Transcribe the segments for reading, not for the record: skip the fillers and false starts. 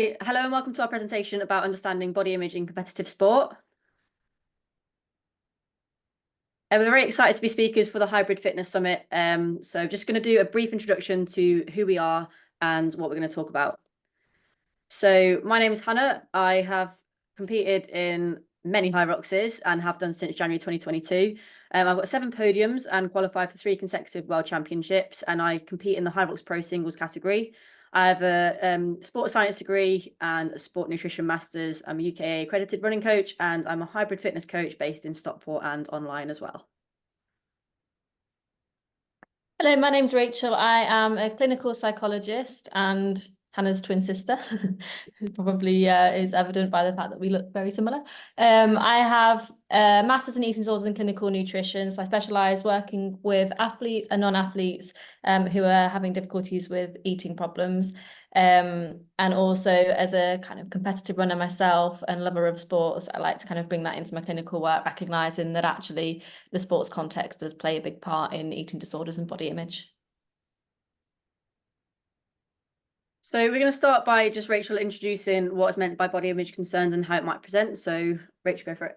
Hello and welcome to our presentation about understanding body image in competitive sport. We're very excited to be speakers for the Hybrid Fitness Summit. So just going to do a brief introduction to who we are and what we're going to talk about. So my name is Hannah. I have competed in many Hyroxes and have done since January 2022. I've got 7 podiums and qualified for 3 consecutive World Championships, and I compete in the Hyrox Pro Singles category. I have a sports science degree and a sport nutrition master's. I'm a UKA accredited running coach, and I'm a hybrid fitness coach based in Stockport and online as well. Hello, my name's Rachel. I am a clinical psychologist and Hannah's twin sister. Probably is evident by the fact that we look very similar. I have a master's in eating disorders and clinical nutrition. So I specialise working with athletes and non-athletes who are having difficulties with eating problems. And also as a kind of competitive runner myself and lover of sports, I like to kind of bring that into my clinical work, recognising that actually the sports context does play a big part in eating disorders and body image. So we're going to start by just Rachel introducing what is meant by body image concerns and how it might present. So Rachel, go for it.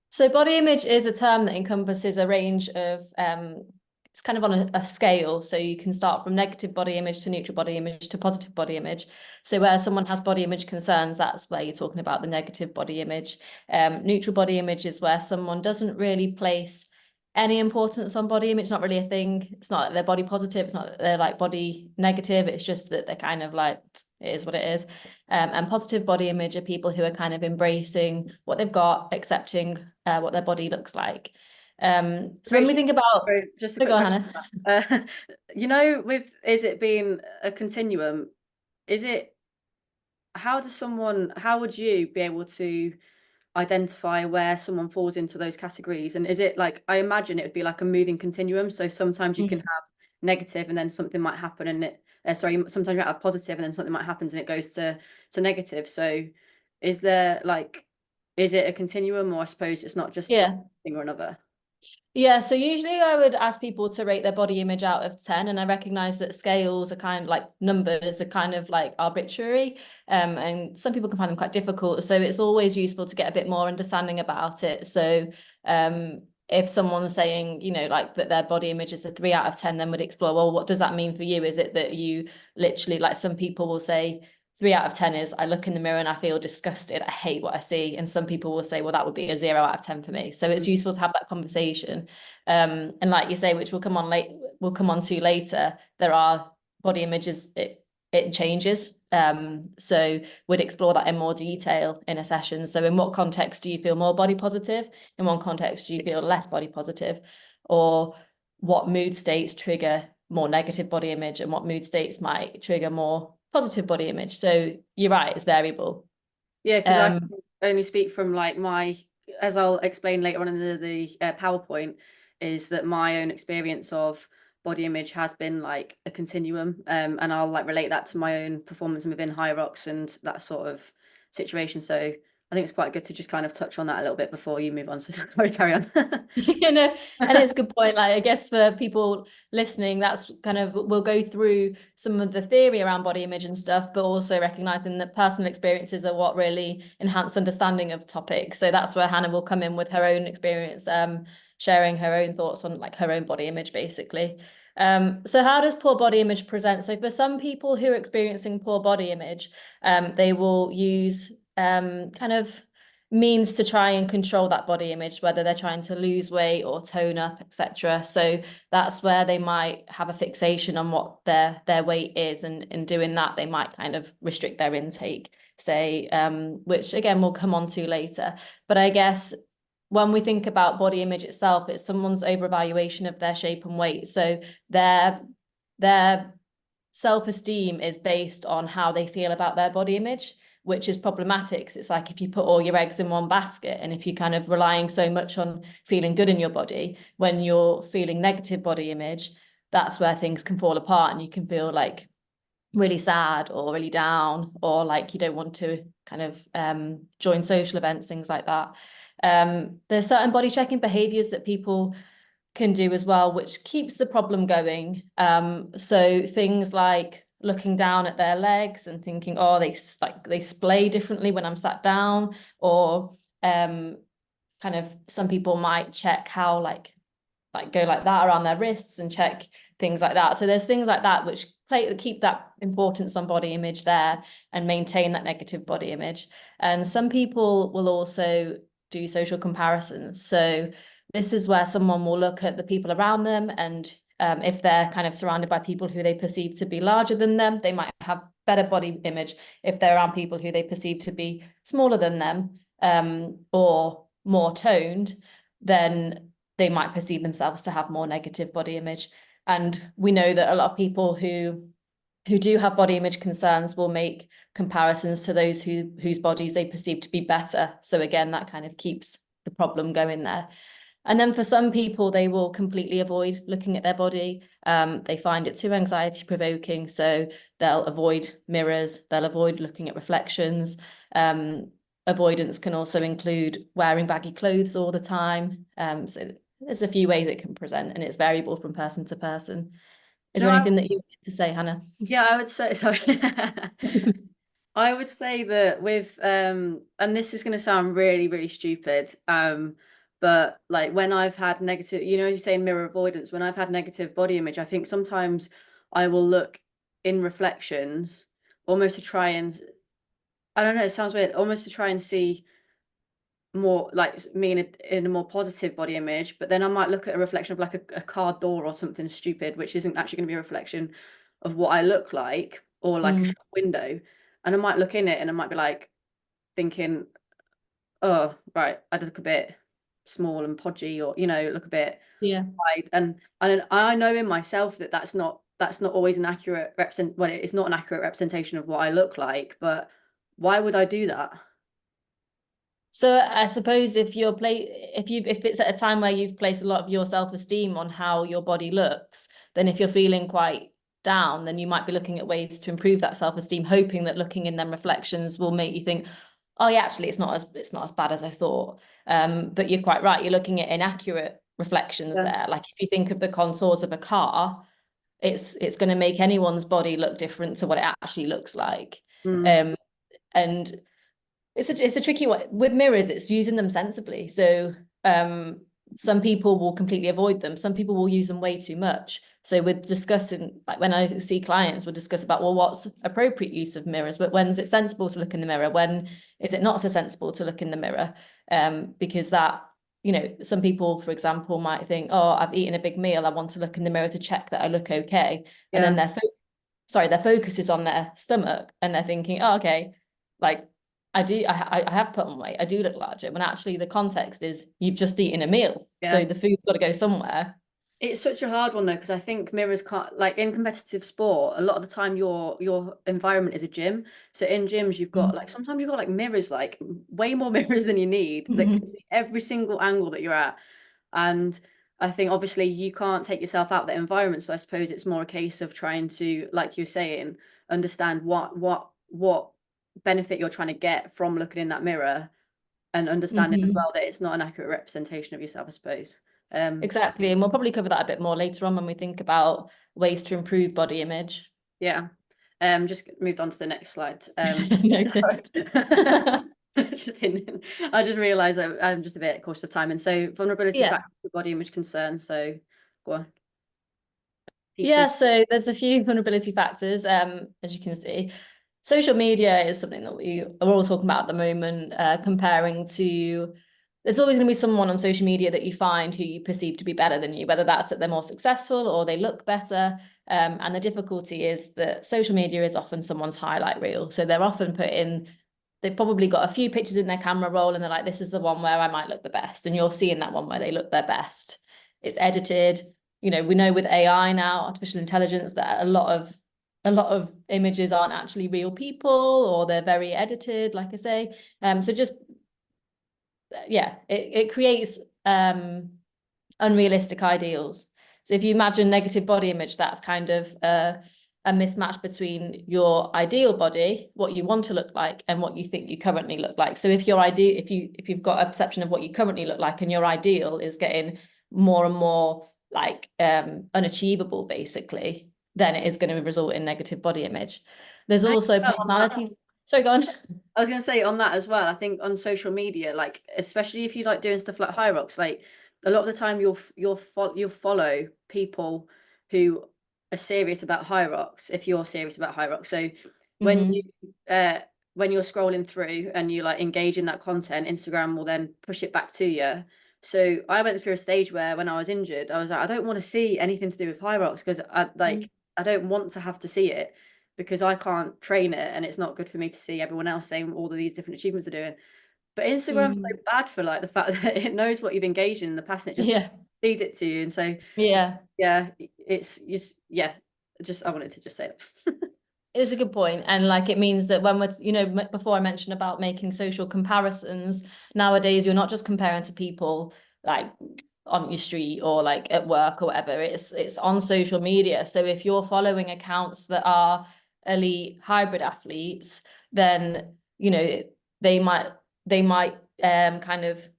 So body image is a term that encompasses a range of, it's kind of on a scale. So you can start from negative body image to neutral body image to positive body image. So where someone has body image concerns, that's where you're talking about the negative body image. Neutral body image is where someone doesn't really place any importance on body image. It's not really a thing. It's not that they're body positive. It's not that they're like body negative. It's just that they're kind of like, it is what it is. And positive body image are people who are kind of embracing what they've got, accepting what their body looks like. So when we think about, just a quick question. Is it being a continuum? How would you be able to identify where someone falls into those categories? And is it like, I imagine it would be like a moving continuum. So sometimes you can have negative and then something might happen and sometimes you might have positive and then something might happen and it goes to negative. So is it a continuum, or I suppose it's not just one thing or another? Yeah, so usually I would ask people to rate their body image out of 10, and I recognize that scales are kind of like numbers are kind of like arbitrary, and some people can find them quite difficult. So it's always useful to get a bit more understanding about it. So if someone's saying, like that their body image is a 3 out of 10, then we'd explore, well, what does that mean for you? Is it that you literally, like some people will say, 3 out of 10 is I look in the mirror and I feel disgusted. I hate what I see. And some people will say, well, that would be a 0 out of 10 for me. So it's useful to have that conversation. And like you say, which we'll come on to later, there are body images, it changes. So we'd explore that in more detail in a session. So in what context do you feel more body positive? In what context do you feel less body positive? Or what mood states trigger more negative body image and what mood states might trigger more positive body image? So you're right, it's variable. Yeah, because I can only speak from like as I'll explain later on in the PowerPoint, is that my own experience of body image has been like a continuum, and I'll like relate that to my own performance within Hyrox and that sort of situation. So I think it's quite good to just kind of touch on that a little bit before you move on. So sorry, carry on. And it's a good point. Like, I guess for people listening, that's kind of, we'll go through some of the theory around body image and stuff, but also recognizing that personal experiences are what really enhance understanding of topics. So that's where Hannah will come in with her own experience, sharing her own thoughts on like her own body image, basically. So how does poor body image present? So for some people who are experiencing poor body image, they will use kind of means to try and control that body image, whether they're trying to lose weight or tone up, etc. So that's where they might have a fixation on what their weight is, and in doing that, they might kind of restrict their intake, say, which again we'll come on to later. But I guess when we think about body image itself, it's someone's over-evaluation of their shape and weight. So their self-esteem is based on how they feel about their body image, which is problematic. It's like if you put all your eggs in one basket, and if you're kind of relying so much on feeling good in your body, when you're feeling negative body image, that's where things can fall apart and you can feel like really sad or really down, or like you don't want to kind of join social events, things like that. There's certain body checking behaviors that people can do as well, which keeps the problem going. So things like looking down at their legs and thinking, oh, they splay differently when I'm sat down, or kind of some people might check how like go like that around their wrists and check things like that. So there's things like that which keep that importance on body image there and maintain that negative body image. And some people will also do social comparisons. So this is where someone will look at the people around them, and if they're kind of surrounded by people who they perceive to be larger than them, they might have better body image. If they're around people who they perceive to be smaller than them, or more toned, then they might perceive themselves to have more negative body image. And we know that a lot of people who do have body image concerns will make comparisons to those whose bodies they perceive to be better. So again, that kind of keeps the problem going there. And then for some people, they will completely avoid looking at their body. They find it too anxiety provoking, so they'll avoid mirrors, they'll avoid looking at reflections. Avoidance can also include wearing baggy clothes all the time. So there's a few ways it can present, and it's variable from person to person. Is there anything that you wanted to say, Hannah? Yeah, I would say, sorry. I would say that with and this is going to sound really, really stupid, but like when I've had negative, you say mirror avoidance, when I've had negative body image, I think sometimes I will look in reflections almost to try and, I don't know, it sounds weird, almost to try and see more like me in a more positive body image, but then I might look at a reflection of like a car door or something stupid, which isn't actually going to be a reflection of what I look like, or like a shop window, and I might look in it and I might be like thinking, oh right, I look a bit small and podgy, or look a bit wide, and I know in myself that that's not always an accurate it's not an accurate representation of what I look like, but why would I do that? So I suppose if it's at a time where you've placed a lot of your self-esteem on how your body looks, then if you're feeling quite down, then you might be looking at ways to improve that self-esteem, hoping that looking in them reflections will make you think, oh yeah, actually it's not as bad as I thought. But you're quite right, you're looking at inaccurate reflections there. Like if you think of the contours of a car, it's going to make anyone's body look different to what it actually looks like. And it's a tricky one. With mirrors, it's using them sensibly. So some people will completely avoid them. Some people will use them way too much. So we're discussing, like when I see clients, we'll discuss about, well, what's appropriate use of mirrors, but when is it sensible to look in the mirror? When is it not so sensible to look in the mirror? Because that, some people, for example, might think, oh, I've eaten a big meal, I want to look in the mirror to check that I look okay. And then their focus is on their stomach, and they're thinking, oh, okay, like I have put on weight, I do look larger, when actually the context is you've just eaten a meal. So the food's got to go somewhere. It's such a hard one though, because I think mirrors can't, like in competitive sport, a lot of the time your environment is a gym. So in gyms you've got like, sometimes you've got like mirrors, like way more mirrors than you need, that can see every single angle that you're at. And I think obviously you can't take yourself out of that environment. So I suppose it's more a case of trying to, like you're saying, understand what benefit you're trying to get from looking in that mirror, and understanding as well that it's not an accurate representation of yourself, I suppose. Exactly. And we'll probably cover that a bit more later on when we think about ways to improve body image. Yeah. Just moved on to the next slide. Noticed. I just realized that I'm just a bit cautious of time. And so vulnerability factors for body image concern. So go on. Yeah, so there's a few vulnerability factors, as you can see. Social media is something that we're all talking about at the moment, comparing to, there's always going to be someone on social media that you find who you perceive to be better than you, whether that's that they're more successful or they look better. And the difficulty is that social media is often someone's highlight reel. So they're often they've probably got a few pictures in their camera roll and they're like, this is the one where I might look the best. And you're seeing that one where they look their best. It's edited. We know with AI now, artificial intelligence, that a lot of images aren't actually real people, or they're very edited, like I say. So just, it creates unrealistic ideals. So if you imagine negative body image, that's kind of a mismatch between your ideal body, what you want to look like, and what you think you currently look like. So if you've got a perception of what you currently look like, and your ideal is getting more and more like unachievable, basically, then it is going to result in negative body image. There's I also think on that, personality. Sorry, go on. I was gonna say on that as well. I think on social media, like especially if you like doing stuff like Hyrox, like a lot of the time you'll follow people who are serious about Hyrox if you're serious about Hyrox. So when you Mm-hmm. when you're scrolling through and you like engage in that content, Instagram will then push it back to you. So I went through a stage where when I was injured, I was like, I don't want to see anything to do with Hyrox because I don't want to have to see it because I can't train it and it's not good for me to see everyone else saying all of these different achievements are doing. But Instagram's Mm-hmm. so bad for like the fact that it knows what you've engaged in the past and it just Yeah. feeds it to you. And so Yeah. yeah, it's just yeah, just I wanted to just say that. It's a good point. And like it means that when we're, before I mentioned about making social comparisons, nowadays you're not just comparing to people like on your street or like at work or whatever. It's on social media. So if you're following accounts that are elite hybrid athletes, then they might kind of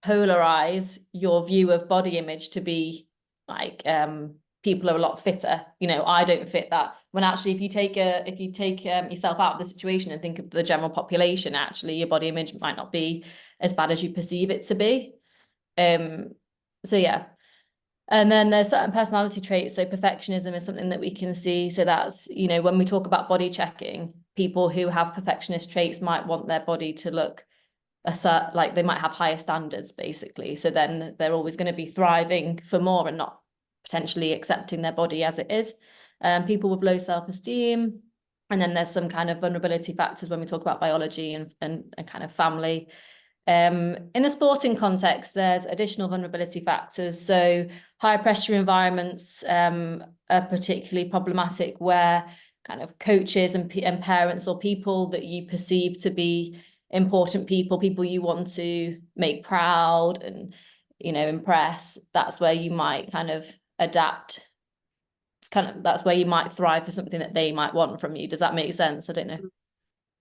polarize your view of body image to be like people are a lot fitter. I don't fit that. When actually, if you take yourself out of the situation and think of the general population, actually your body image might not be as bad as you perceive it to be. So yeah. And then there's certain personality traits. So perfectionism is something that we can see. So that's, when we talk about body checking, people who have perfectionist traits might want their body to look like they might have higher standards, basically. So then they're always going to be thriving for more and not potentially accepting their body as it is. People with low self-esteem. And then there's some kind of vulnerability factors when we talk about biology and kind of family. In a sporting context, there's additional vulnerability factors. So high pressure environments are particularly problematic where kind of coaches and parents or people that you perceive to be important people you want to make proud and impress, that's where you might kind of adapt. That's where you might thrive for something that they might want from you. Does that make sense? I don't know.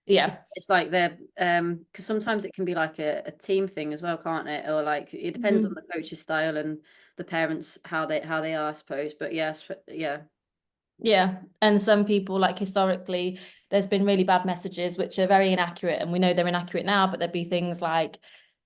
Yeah. It's like they're because sometimes it can be like a team thing as well, can't it? Or like it depends on Mm-hmm. the coach's style and the parents how they are, I suppose. But yes, yeah. Yeah. And some people, like historically, there's been really bad messages which are very inaccurate. And we know they're inaccurate now, but there'd be things like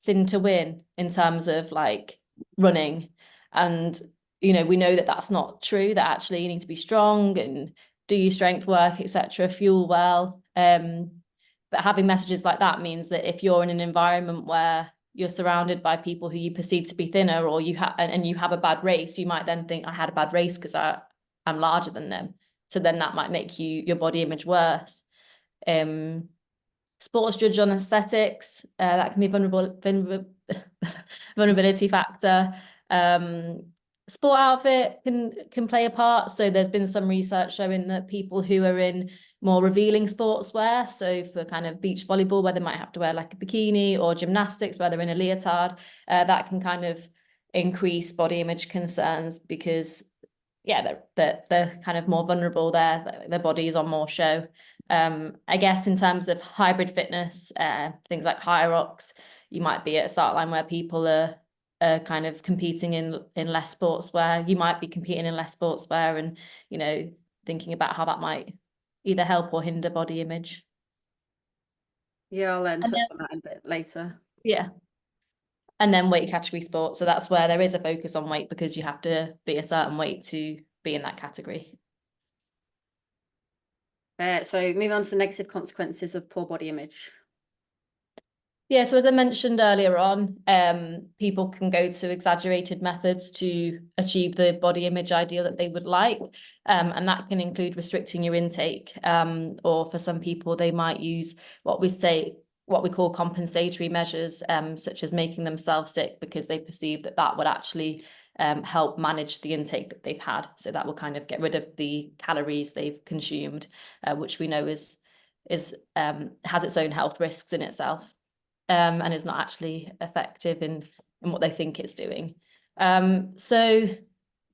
thin to win in terms of like running. And, we know that that's not true, that actually you need to be strong and do your strength work, etc., fuel well. But having messages like that means that if you're in an environment where you're surrounded by people who you perceive to be thinner or you have and you have a bad race, you might then think I had a bad race because I'm larger than them. So then that might make your body image worse. Sports judge on aesthetics, that can be vulnerability factor. Sport outfit can play a part. So there's been some research showing that people who are in more revealing sportswear, so for kind of beach volleyball, where they might have to wear like a bikini, or gymnastics, where they're in a leotard, that can kind of increase body image concerns because they're kind of more vulnerable there. Their body is on more show. I guess in terms of hybrid fitness, things like Hyrox, you might be at a start line where people are kind of competing in less sportswear. You might be competing in less sportswear and, thinking about how that might either help or hinder body image. Yeah, I'll And touch then, on that a bit later. yeah. And then weight category sport. So that's where there is a focus on weight because you have to be a certain weight to be in that category. So moving on to the negative consequences of poor body image. Yeah, so as I mentioned earlier on, people can go to exaggerated methods to achieve the body image ideal that they would like. And that can include restricting your intake. Or for some people, they might use what we call compensatory measures, such as making themselves sick because they perceive that would actually help manage the intake that they've had. So that will kind of get rid of the calories they've consumed, which we know has its own health risks in itself. And is not actually effective in what they think it's doing. So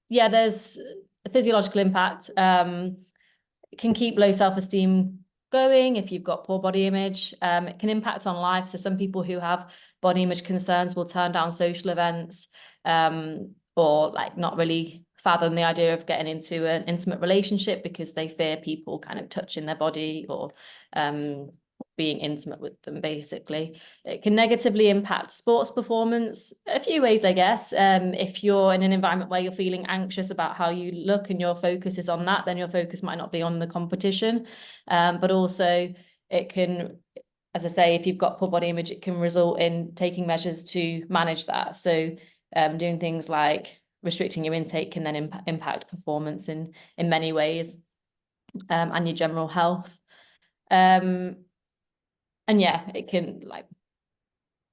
yeah, there's a physiological impact. It can keep low self-esteem going if you've got poor body image. It can impact on life. So some people who have body image concerns will turn down social events, or like not really fathom the idea of getting into an intimate relationship because they fear people kind of touching their body or being intimate with them, basically. It can negatively impact sports performance a few ways, I guess. If you're in an environment where you're feeling anxious about how you look and your focus is on that, then your focus might not be on the competition. But also it can, as I say, if you've got poor body image, it can result in taking measures to manage that. So doing things like restricting your intake can then impact performance in many ways, and your general health. And yeah, it can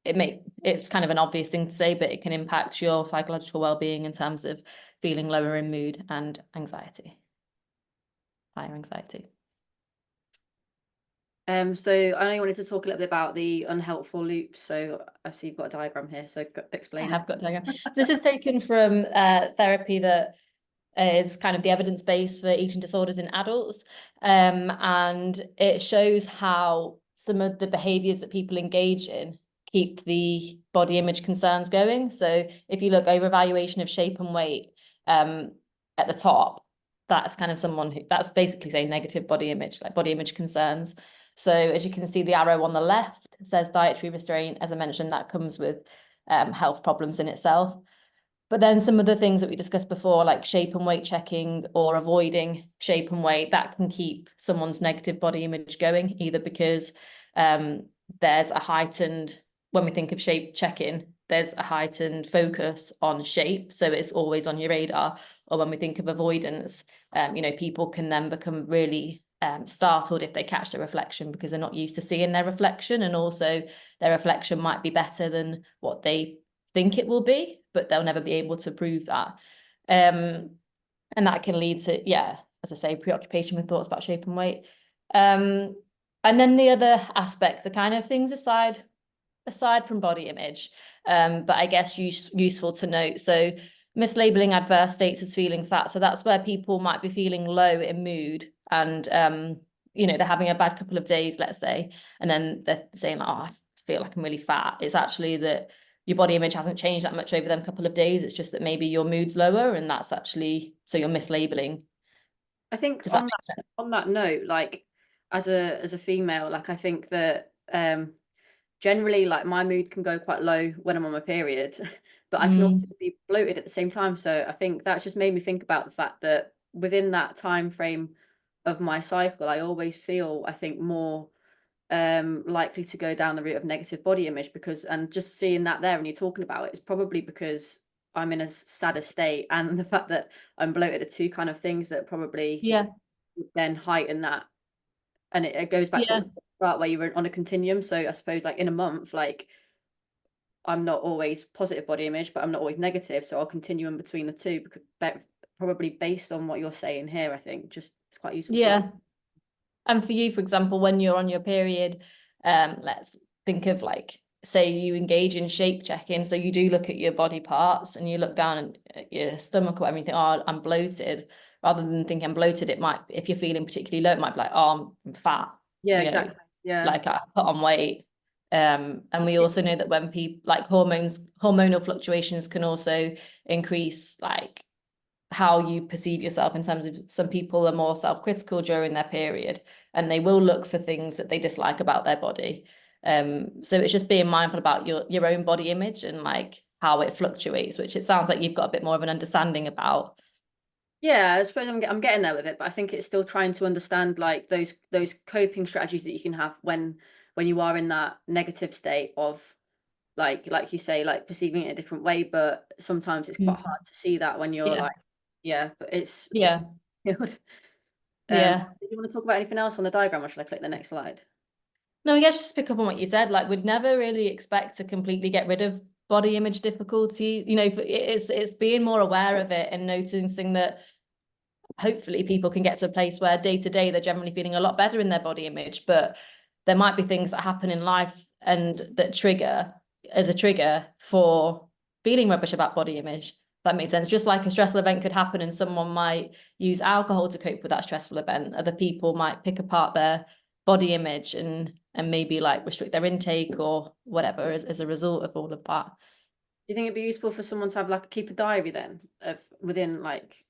it's kind of an obvious thing to say, but it can impact your psychological well-being in terms of feeling lower in mood and anxiety, higher anxiety. So I know you wanted to talk a little bit about the unhelpful loops. So I see you've got a diagram here. So explain. I have got a diagram. So this is taken from therapy that is kind of the evidence base for eating disorders in adults, and it shows how some of the behaviors that people engage in keep the body image concerns going. So if you look over evaluation of shape and weight at the top, that's kind of someone who, that's basically saying negative body image, like body image concerns. So as you can see, the arrow on the left says dietary restraint. As I mentioned, that comes with health problems in itself. But then some of the things that we discussed before, like shape and weight checking or avoiding shape and weight, that can keep someone's negative body image going, either because there's a heightened, when we think of shape checking, there's a heightened focus on shape, so it's always on your radar. Or when we think of avoidance, people can then become really startled if they catch their reflection because they're not used to seeing their reflection, and also their reflection might be better than what they think it will be, but they'll never be able to prove that. And that can lead to, yeah, as I say, preoccupation with thoughts about shape and weight. And then the other aspects, the kind of things aside from body image, but I guess useful to note. So mislabeling adverse states as feeling fat. So that's where people might be feeling low in mood and, they're having a bad couple of days, let's say, and then they're saying, oh, I feel like I'm really fat. It's actually that your body image hasn't changed that much over them couple of days. It's just that maybe your mood's lower, and that's actually, so you're mislabeling. I think Does that make sense? on that note, like as a female, like I think that generally like my mood can go quite low when I'm on my period, but I can also be bloated at the same time. So I think that's just made me think about the fact that within that time frame of my cycle, I always feel, I think, more likely to go down the route of negative body image, because, and just seeing that there and you're talking about it, is probably because I'm in a sadder state, and the fact that I'm bloated are two kind of things that probably then heighten that. And it goes back to what we talked about, where you were on a continuum. So I suppose like in a month, like I'm not always positive body image, but I'm not always negative, so I'll continue in between the two, because probably based on what you're saying here, I think just it's quite useful. And for you, for example, when you're on your period, let's think of like, say you engage in shape checking. So you do look at your body parts and you look down at your stomach or whatever, and you think, oh, I'm bloated. Rather than thinking I'm bloated, it might, if you're feeling particularly low, it might be like, oh, I'm fat. Yeah, exactly. Yeah. Like I put on weight. And we also know that when people, like hormonal fluctuations can also increase like how you perceive yourself, in terms of some people are more self-critical during their period and they will look for things that they dislike about their body. So it's just being mindful about your own body image and like how it fluctuates, which it sounds like you've got a bit more of an understanding about. Yeah, I suppose I'm getting there with it, but I think it's still trying to understand like those coping strategies that you can have when you are in that negative state of like you say, like perceiving it a different way, but sometimes it's quite hard to see that when you're like, but it's yeah. Did you want to talk about anything else on the diagram, or should I click the next slide? No, I guess just to pick up on what you said, like we'd never really expect to completely get rid of body image difficulty. It's being more aware of it and noticing that hopefully people can get to a place where day to day they're generally feeling a lot better in their body image, but there might be things that happen in life and that trigger as a trigger for feeling rubbish about body image. That makes sense. Just like a stressful event could happen and someone might use alcohol to cope with that stressful event, other people might pick apart their body image and maybe like restrict their intake or whatever as a result of all of that. Do you think it'd be useful for someone to have like keep a diary then of within like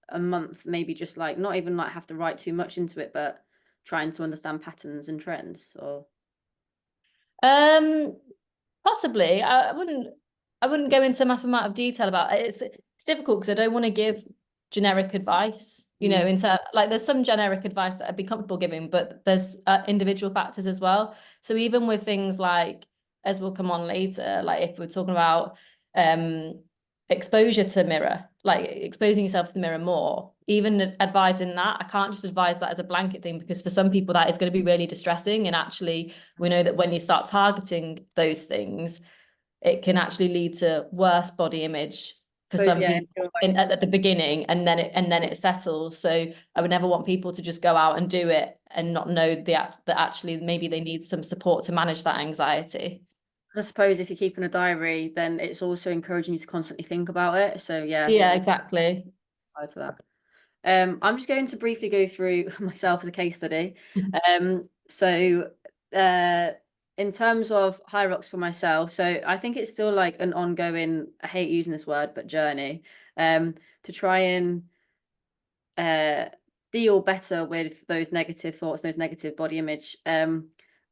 a month, maybe just like not even like have to write too much into it, but trying to understand patterns and trends or Um, Possibly. I wouldn't go into a massive amount of detail about it. It's difficult because I don't want to give generic advice, you know, into like there's some generic advice that I'd be comfortable giving, but there's individual factors as well. So even with things like, as we'll come on later, like if we're talking about um exposure to mirror, like exposing yourself to the mirror more, even advising that, I can't just advise that as a blanket thing because for some people that is going to be really distressing. And actually, we know that when you start targeting those things, it can actually lead to worse body image for suppose some yeah, people at the beginning, and then it settles. So I would never want people to just go out and do it and not know that actually maybe they need some support to manage that anxiety. I suppose if you're keeping a diary, then it's also encouraging you to constantly think about it. So yeah, Yeah, so exactly. side to that. I'm just going to briefly go through myself as a case study. So in terms of Hyrox for myself, so I think it's still like an ongoing, I hate using this word, but journey, to try and uh deal better with those negative thoughts, those negative body image.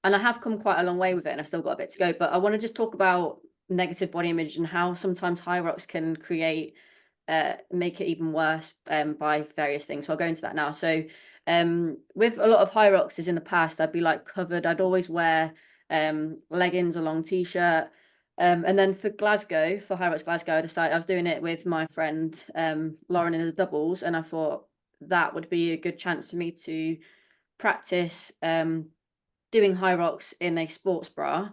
And I have come quite a long way with it and I've still got a bit to go, but I want to just talk about negative body image and how sometimes Hyrox can create make it even worse by various things. So I'll go into that now. So with a lot of Hyroxes in the past, I'd be like covered. I'd always wear leggings, a long t-shirt. And then for Glasgow, for Hyrox Glasgow, I decided I was doing it with my friend Lauren in the doubles, and I thought that would be a good chance for me to practice doing Hyrox in a sports bra.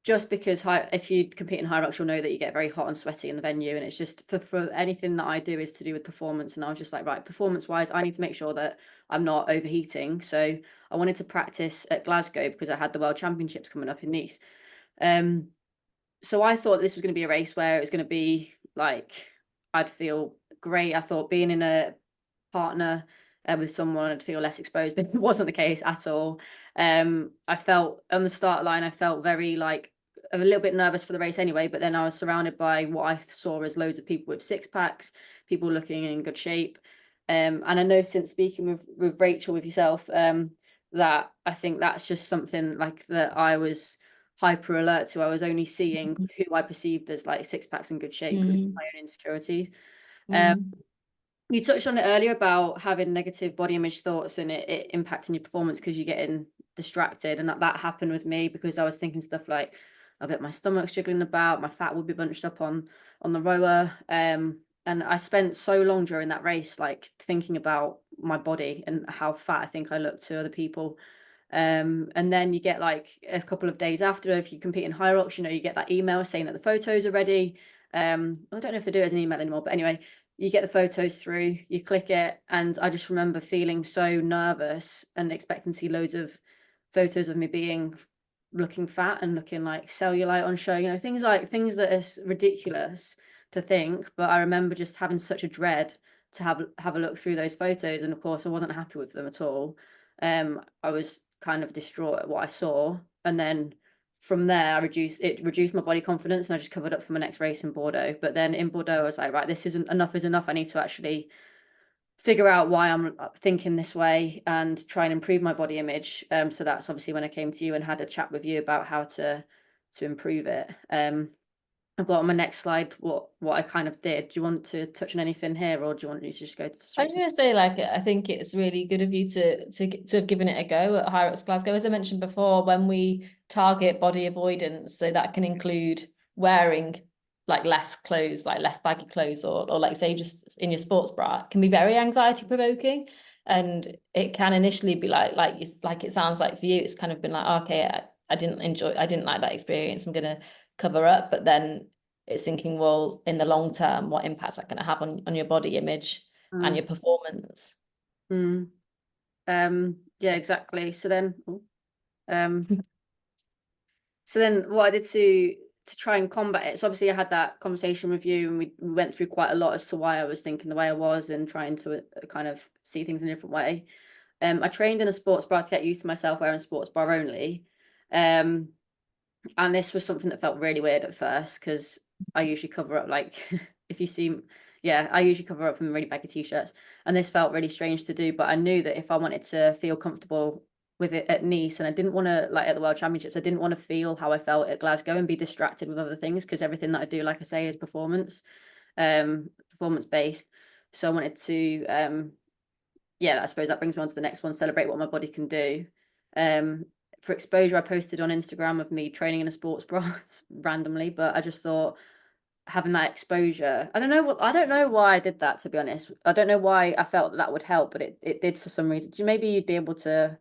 Just because if you compete in Hyrox, you'll know that you get very hot and sweaty in the venue, and it's just for anything that I do is to do with performance. And I was just like, right, performance wise, I need to make sure that I'm not overheating. So I wanted to practice at Glasgow because I had the World Championships coming up in Nice. So I thought this was going to be a race where it was going to be like I'd feel great. I thought being in a partner with someone I'd feel less exposed, but it wasn't the case at all. I felt on the start line, I felt very like a little bit nervous for the race anyway, but then I was surrounded by what I saw as loads of people with six packs, people looking in good shape. And I know since speaking with Rachel, with yourself, that I think that's just something like that I was hyper alert to. I was only seeing who I perceived as like six packs in good shape with Mm. my own insecurities. Um, Mm. you touched on it earlier about having negative body image thoughts and it impacting your performance because you're getting distracted. And that happened with me because I was thinking stuff like, I bet my stomach's jiggling about, my fat will be bunched up on the rower. And I spent so long during that race, like thinking about my body and how fat I think I looked to other people. And then you get like a couple of days after, if you compete in Hyrox, you know, you get that email saying that the photos are ready. I don't know if they do it as an email anymore, but anyway, you get the photos through, you click it, and I just remember feeling so nervous and expecting to see loads of photos of me being looking fat and looking like cellulite on show, you know, things that are ridiculous to think, but I remember just having such a dread to have a look through those photos, and of course I wasn't happy with them at all. I was kind of distraught at what I saw, and then from there, reduced my body confidence, and I just covered up for my next race in Bordeaux. But then in Bordeaux, I was like, right, this isn't enough is enough. I need to actually figure out why I'm thinking this way and try and improve my body image. So that's obviously when I came to you and had a chat with you about how to improve it. I've got on my next slide what I kind of did. Do you want to touch on anything here, or do you want me to just go I straight was to? going to say, like, I think it's really good of you to have given it a go at Hyrox Glasgow. As I mentioned before, when we target body avoidance, so that can include wearing like less clothes, like less baggy clothes, or like say just in your sports bra, it can be very anxiety provoking, and it can initially be like it sounds like for you, it's kind of been like, okay, I didn't like that experience. I'm gonna cover up, but then it's thinking, well, in the long term, what impact's that going to have on your body image and Mm, your performance? mm, yeah, exactly. Um, So then what I did to try and combat it, so obviously I had that conversation with you and we went through quite a lot as to why I was thinking the way I was and trying to kind of see things in a different way. I trained in a sports bra to get used to myself wearing sports bra only. Um, And this was something that felt really weird at first because I usually cover up, like, if you see, yeah, I usually cover up in really baggy t-shirts. And this felt really strange to do. But I knew that if I wanted to feel comfortable with it at Nice, and I didn't want to, like, at the World Championships, I didn't want to feel how I felt at Glasgow and be distracted with other things, because everything that I do, like I say, is performance based. So I wanted to, yeah, I suppose that brings me on to the next one, celebrate what my body can do. For exposure, I posted on Instagram of me training in a sports bra randomly, but I just thought having that exposure, I don't know why I did that, to be honest. I don't know why I felt that would help, but it did for some reason. Maybe you'd be able to,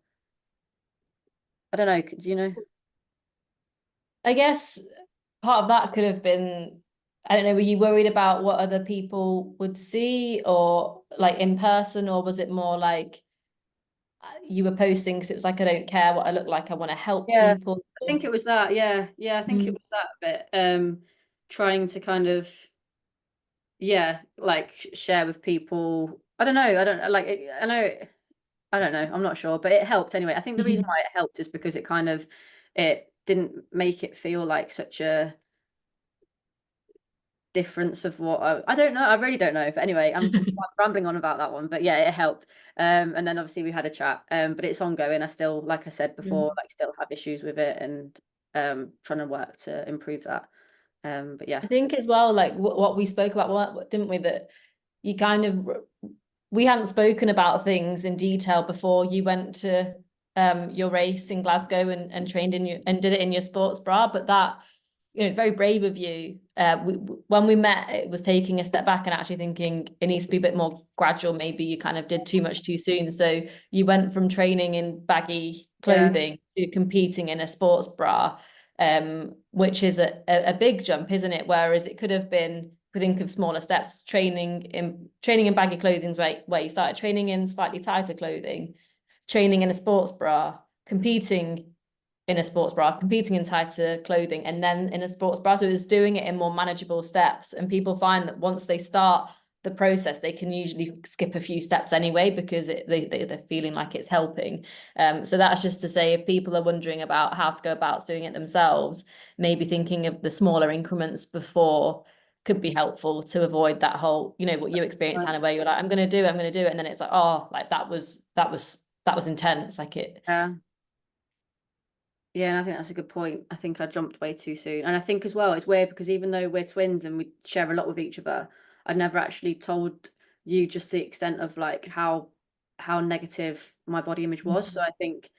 I don't know, do you know? I guess part of that could have been, I don't know, were you worried about what other people would see, or like in person, or was it more like you were posting because it was like, I don't care what I look like, I want to help Yeah, people? I think it was that. Yeah, I think it Mm. was that bit. Trying to kind of, yeah, like share with people. I don't know. I don't like. I know. I don't know. I'm not sure, but it helped anyway. I think the reason why it helped is because it kind of, it didn't make it feel like such a difference of what I don't know. I really don't know. But anyway, I'm rambling on about that one. But yeah, it helped. And then obviously we had a chat. But it's ongoing. I still, like I said before, like still have issues with it, and trying to work to improve that. But yeah. I think as well, like what we spoke about, didn't we? That you kind of, we hadn't spoken about things in detail before you went to your race in Glasgow and trained in your and did it in your sports bra. But that, you know, it's very brave of you. When we met, it was taking a step back and actually thinking it needs to be a bit more gradual. Maybe you kind of did too much too soon. So you went from training in baggy Yeah. clothing to competing in a sports bra, which is a big jump, isn't it? Whereas it could have been, we think of smaller steps, training in baggy clothing, where you started training in slightly tighter clothing, training in a sports bra, competing in a sports bra, competing in tighter clothing, and then in a sports bra. So it was doing it in more manageable steps. And people find that once they start the process, they can usually skip a few steps anyway, because they're feeling like it's helping. So that's just to say, if people are wondering about how to go about doing it themselves, maybe thinking of the smaller increments before could be helpful to avoid that whole, you know, what you experienced, Hannah, where you're like, I'm going to do it. And then it's like, oh, like that was intense. Like it. Yeah. Yeah, and I think that's a good point. I think I jumped way too soon. And I think as well, it's weird because even though we're twins and we share a lot with each other, I'd never actually told you just the extent of like how negative my body image was. So I think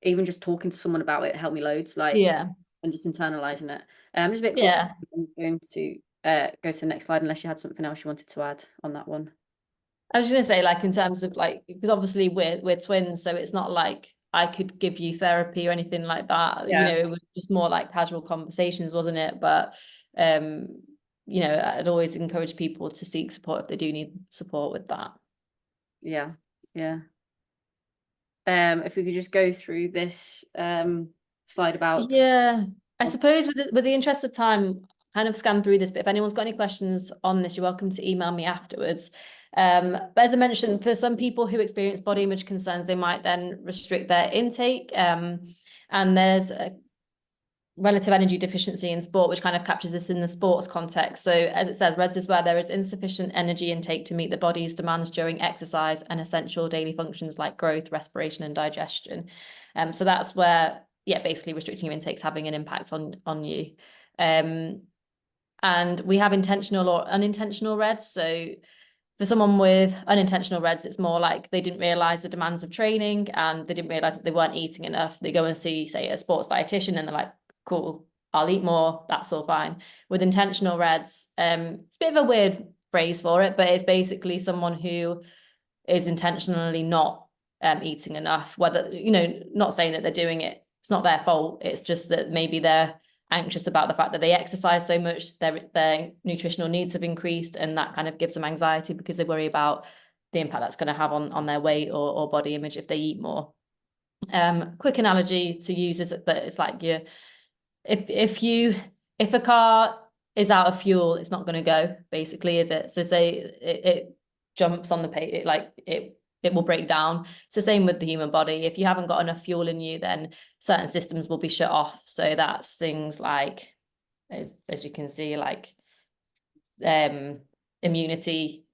even just talking to someone about it helped me loads, like, Yeah. and just internalizing it. I'm just a bit cautious. Yeah. I'm going to go to the next slide unless you had something else you wanted to add on that one. I was gonna say, like, in terms of like, because obviously we're twins, so it's not like I could give you therapy or anything like that. You Yeah. know, it was just more like casual conversations, wasn't it? But you know, I'd always encourage people to seek support if they do need support with that. Yeah. Yeah. If we could just go through this slide about. Yeah, I suppose with the interest of time, kind of scan through this, but if anyone's got any questions on this, you're welcome to email me afterwards. But as I mentioned, for some people who experience body image concerns, they might then restrict their intake. And there's a relative energy deficiency in sport, which kind of captures this in the sports context. So as it says, REDS is where there is insufficient energy intake to meet the body's demands during exercise and essential daily functions like growth, respiration, and digestion. So that's where, yeah, basically restricting your intake's having an impact on you. And we have intentional or unintentional REDS. So for someone with unintentional REDS, it's more like they didn't realize the demands of training and they didn't realize that they weren't eating enough. They go and see, say, a sports dietitian and they're like, cool, I'll eat more, that's all fine. With intentional REDS, it's a bit of a weird phrase for it, but it's basically someone who is intentionally not eating enough, whether, you know, not saying that they're doing it, it's not their fault, it's just that maybe they're anxious about the fact that they exercise so much, their nutritional needs have increased, and that kind of gives them anxiety because they worry about the impact that's going to have on their weight or body image if they eat more. Quick analogy to use is that it's like if a car is out of fuel, it's not going to go, basically, is it? So say it jumps on the page, it it will break down. It's the same with the human body. If you haven't got enough fuel in you, then certain systems will be shut off. So that's things like, as you can see, like immunity,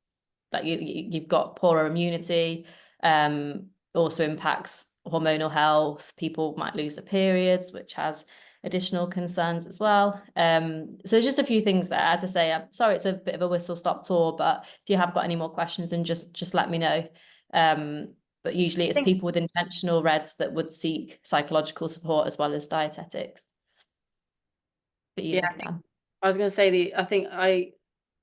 like you've got poorer immunity, also impacts hormonal health. People might lose their periods, which has additional concerns as well. So just a few things there. As I say, I'm sorry it's a bit of a whistle-stop tour, but if you have got any more questions, and just let me know. But usually it's people with intentional REDs that would seek psychological support as well as dietetics. But you can. I was going to say I think I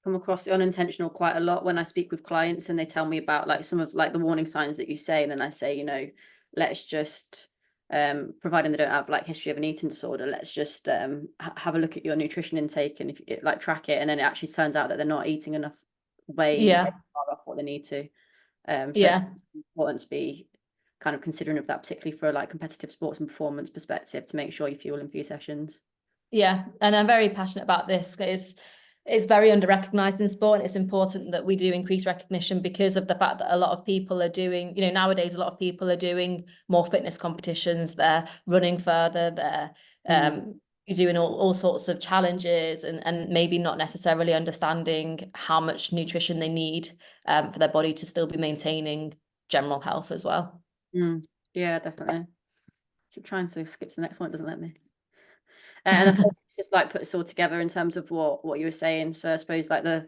come across the unintentional quite a lot when I speak with clients, and they tell me about like some of like the warning signs that you say, and then I say, you know, let's just providing they don't have like history of an eating disorder, let's just have a look at your nutrition intake, and if you like track it, and then it actually turns out that they're not eating enough, way far off what they need to. So it's important to be kind of considering of that, particularly for like competitive sports and performance perspective, to make sure you're fueling for your sessions. Yeah, and I'm very passionate about this. It's very under-recognized in sport, and it's important that we do increase recognition because of the fact that a lot of people are doing, you know, nowadays a lot of people are doing more fitness competitions, they're running further, they're doing all sorts of challenges, and maybe not necessarily understanding how much nutrition they need for their body to still be maintaining general health as well. Yeah, definitely. Keep trying to skip to the next one, it doesn't let me. And I suppose it's just like put us all together in terms of what you were saying. So I suppose like the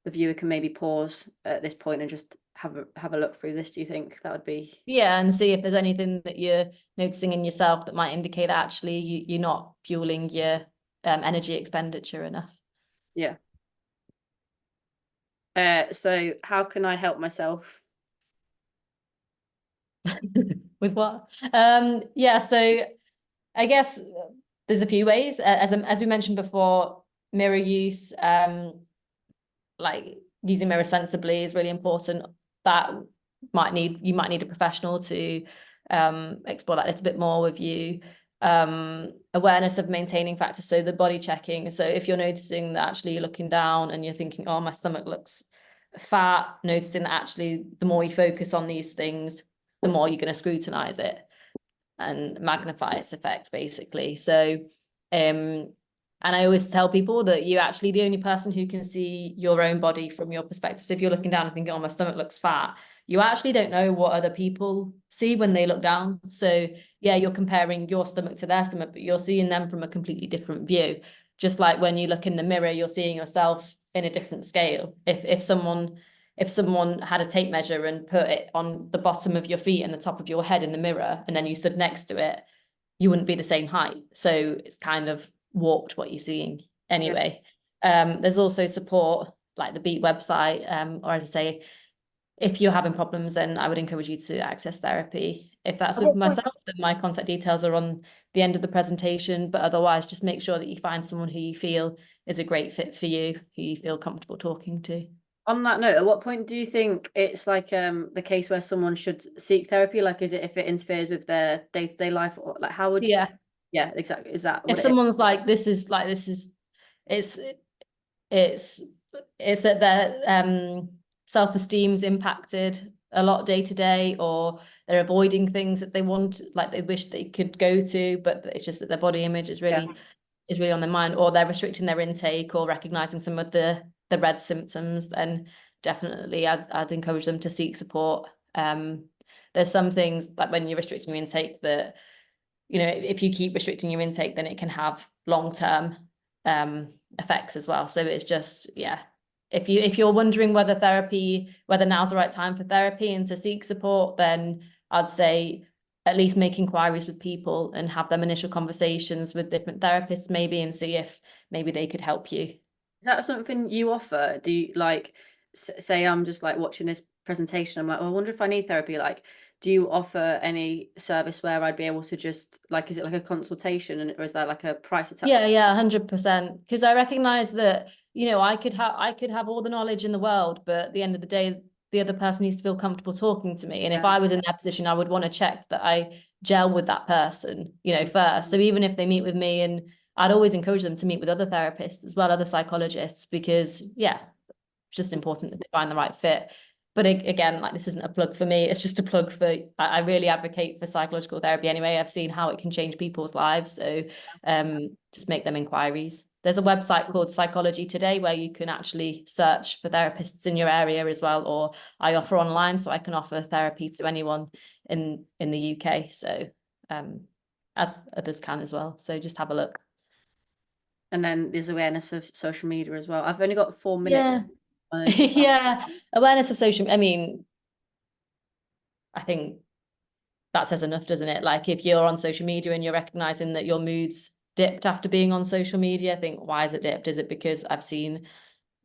viewer can maybe pause at this point and just have a look through this. Do you think that would be? Yeah, and see if there's anything that you're noticing in yourself that might indicate that actually you're not fueling your energy expenditure enough. Yeah. So how can I help myself? With what? Yeah, so I guess there's a few ways. As we mentioned before, mirror use, like using mirrors sensibly is really important. That you might need a professional to explore that a little bit more with you. Awareness of maintaining factors, so the body checking. So if you're noticing that actually you're looking down and you're thinking, oh, my stomach looks fat, noticing that actually the more you focus on these things, the more you're going to scrutinize it and magnify its effects, basically. So and I always tell people that you're actually the only person who can see your own body from your perspective. So if you're looking down and thinking, oh, my stomach looks fat, you actually don't know what other people see when they look down. So yeah, you're comparing your stomach to their stomach, but you're seeing them from a completely different view. Just like when you look in the mirror, you're seeing yourself in a different scale. If someone had a tape measure and put it on the bottom of your feet and the top of your head in the mirror, and then you stood next to it, you wouldn't be the same height. So it's kind of warped what you're seeing anyway. There's also support like the Beat website, or as I say, if you're having problems, then I would encourage you to access therapy. If that's with myself, then my contact details are on the end of the presentation, but otherwise just make sure that you find someone who you feel is a great fit for you, who you feel comfortable talking to. On that note, at what point do you think it's like the case where someone should seek therapy? Like, is it if it interferes with their day-to-day life, or like how would yeah exactly, is that what if it someone's is? like this is it's that their self-esteem's impacted a lot day to day, or they're avoiding things that they want, like they wish they could go to, but it's just that their body image is really on their mind, or they're restricting their intake or recognizing some of the red symptoms, then definitely I'd encourage them to seek support. There's some things like when you're restricting your intake that, you know, if you keep restricting your intake, then it can have long-term effects as well. So it's just, yeah, if you're wondering whether now's the right time for therapy and to seek support, then I'd say at least make inquiries with people and have them initial conversations with different therapists maybe, and see if maybe they could help you. Is that something you offer? Do you like, say I'm just like watching this presentation, I'm like, oh, I wonder if I need therapy. Like, do you offer any service where I'd be able to just like, is it like a consultation, or is there like a price attached? Yeah, 100%. Because I recognize that, you know, I could have all the knowledge in the world, but at the end of the day, the other person needs to feel comfortable talking to me. And if I was in that position, I would want to check that I gel with that person, you know, first. So even if they meet with me, and I'd always encourage them to meet with other therapists as well, other psychologists, because yeah, it's just important that they find the right fit. But again, like this isn't a plug for me. It's just a plug for, I really advocate for psychological therapy anyway. I've seen how it can change people's lives. So just make them inquiries. There's a website called Psychology Today where you can actually search for therapists in your area as well. Or I offer online, so I can offer therapy to anyone in the UK. So as others can as well. So just have a look. And then there's awareness of social media as well. I've only got 4 minutes. Yeah. Yeah. Awareness of social, I mean, I think that says enough, doesn't it? Like if you're on social media and you're recognizing that your mood's dipped after being on social media, I think, why is it dipped? Is it because I've seen,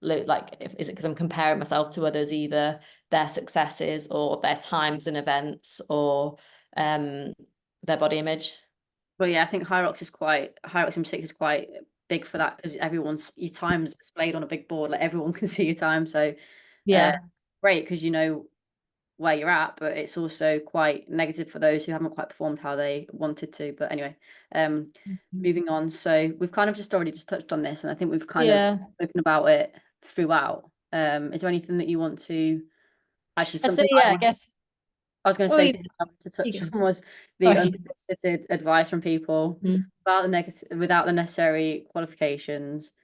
like, is it because I'm comparing myself to others, either their successes or their times and events or their body image? Well, yeah, I think Hyrox in particular is quite big for that, because your time's displayed on a big board, like everyone can see your time. So Yeah. great, because you know where you're at, but it's also quite negative for those who haven't quite performed how they wanted to. But anyway, moving on. So we've kind of already touched on this, and I think we've kind of spoken about it throughout. Is there anything that you want to actually So something yeah, I guess. I was going to Oh, say something I wanted to touch on was the sorry. unsolicited advice from people about without the necessary qualifications.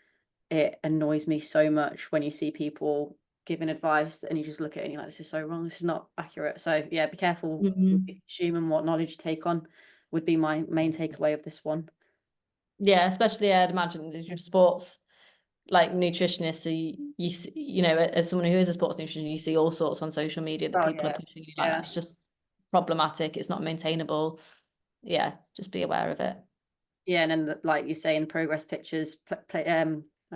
It annoys me so much when you see people giving advice and you just look at it and you're like, this is so wrong, this is not accurate. So yeah, be careful what you consume and what knowledge you take on, would be my main takeaway of this one. Yeah, especially I'd imagine your sports, like nutritionists, so you know, as someone who is a sports nutritionist, you see all sorts on social media that Oh people are yeah, pushing. Like yeah. that's just problematic. It's not maintainable. Yeah, just be aware of it. Yeah, and then like you say, in progress pictures, actually I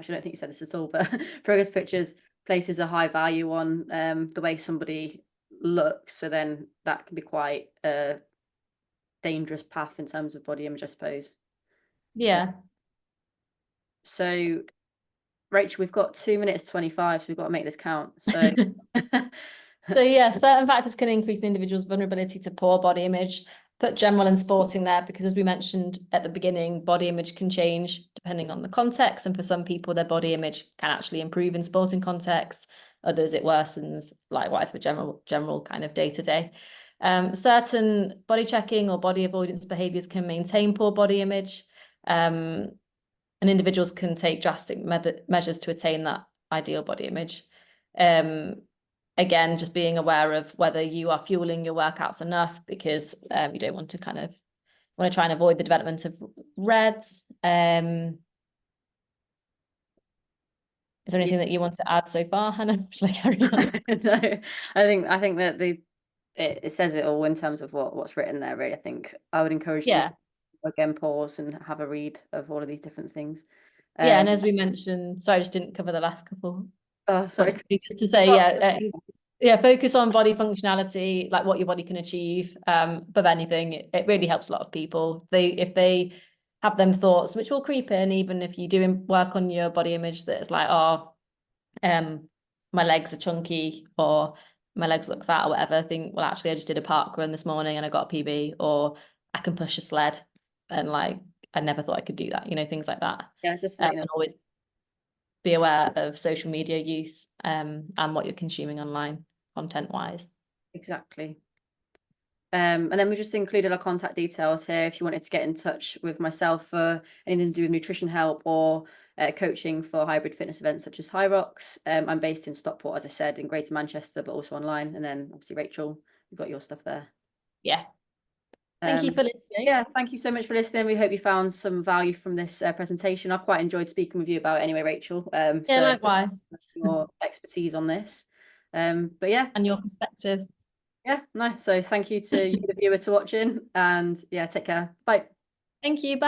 don't think you said this at all, but progress pictures places a high value on the way somebody looks, so then that can be quite a dangerous path in terms of body image, I suppose. Yeah. So Rachel, we've got 2 minutes 25, so we've got to make this count. So So yeah, certain factors can increase an individual's vulnerability to poor body image. Put general and sporting there because, as we mentioned at the beginning, body image can change depending on the context. And for some people, their body image can actually improve in sporting contexts. Others, it worsens. Likewise for general kind of day to day. Certain body checking or body avoidance behaviors can maintain poor body image. And individuals can take drastic measures to attain that ideal body image. Again, just being aware of whether you are fueling your workouts enough, because you don't want to want to try and avoid the development of reds. Is there anything that you want to add so far, Hannah? Should I carry on? No, I think that it says it all in terms of what's written there, really. I think I would encourage you Yeah. to again pause and have a read of all of these different things. Yeah, and as we mentioned, sorry, I just didn't cover the last couple. Oh, sorry. Just to say, yeah, focus on body functionality, like what your body can achieve. Above anything, it really helps a lot of people. If they have them thoughts, which will creep in, even if you do work on your body image, that it's like, oh, my legs are chunky or my legs look fat or whatever. Think, well, actually, I just did a park run this morning and I got a PB, or I can push a sled, and like I never thought I could do that. You know, things like that. Yeah, just And always be aware of social media use and what you're consuming online content wise. exactly. And then we just included our contact details here if you wanted to get in touch with myself for anything to do with nutrition help or coaching for hybrid fitness events such as Hyrox. I'm based in Stockport, as I said, in Greater Manchester, but also online. And then obviously, Rachel, you've got your stuff there. Yeah. Thank you for listening. Yeah, thank you so much for listening. We hope you found some value from this presentation. I've quite enjoyed speaking with you about it anyway, Rachel. Yeah, so likewise. your expertise on this. But yeah. And your perspective. Yeah, nice. So thank you to you, the viewer, to watching, and yeah, take care. Bye. Thank you. Bye.